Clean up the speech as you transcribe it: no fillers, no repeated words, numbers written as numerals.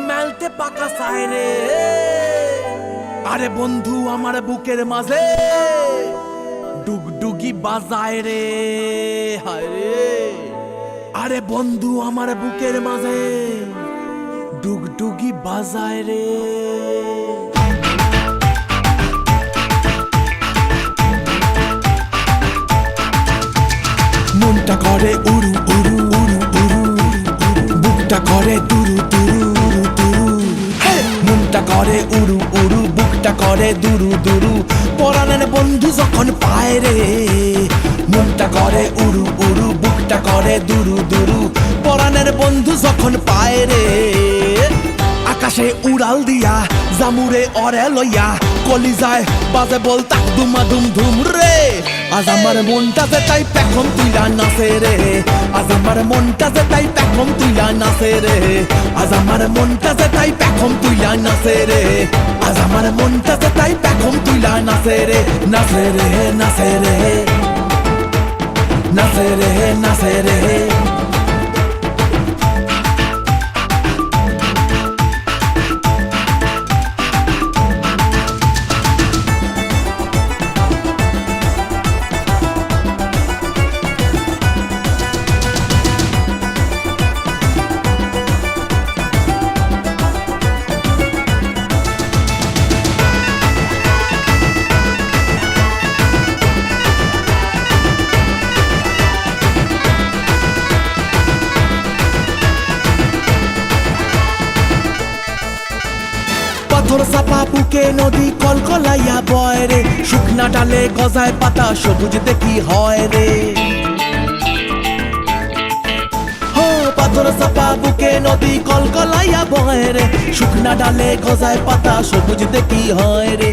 মেলতে পাকা চায় রে। আরে বন্ধু আমার বুকের মাঝে ডুগডুগি বাজায় রে, হায় রে। আরে বন্ধু আমার বুকের মাঝে ডুগডুগি বাজায় রে। মনটা করে উড়ু উড়ু উড়ু উড়ু, বুকটা করে দুরু দুরু দুরু, মনটা করে উড়ু উড়ু, বুকটা করে দুরু দুরু, পরাণের বন্ধু যখন পায় রে। মনটা করে উড়ু উড়ু, বুকটা করে দুরু দুরু, পরাণের বন্ধু যখন পায় রে। আকাশে উড়াল দিয়া জামুরে অরে লইয়া, কলিজায় বাজে বল তাক দুমা দুম ধুম রে। আজ আমার মনটা যে তাই পেখম তুইলা নাচে রে, আজ আমার মনটা যে তাই পেখম তুইলা নাচে রে, আজ আমার মনটা যে তাই পেখম তুইলা নাচে রে, আজ আমার মনটা যে তাই পেখম তুইলা নাচে রে। নাচে রে নাচে রে নাচে রে নাচে রে। পাথর চাপা বুকে নদী কলকলাইয়া বয় রে, শুকনা ডালে গজায় পাতা সবুজ দেখি হয় রে। পাথর চাপা বুকে নদী কলকলাইয়া বয় রে, শুকনা ডালে গজায় পাতা সবুজ দেখি হয় রে।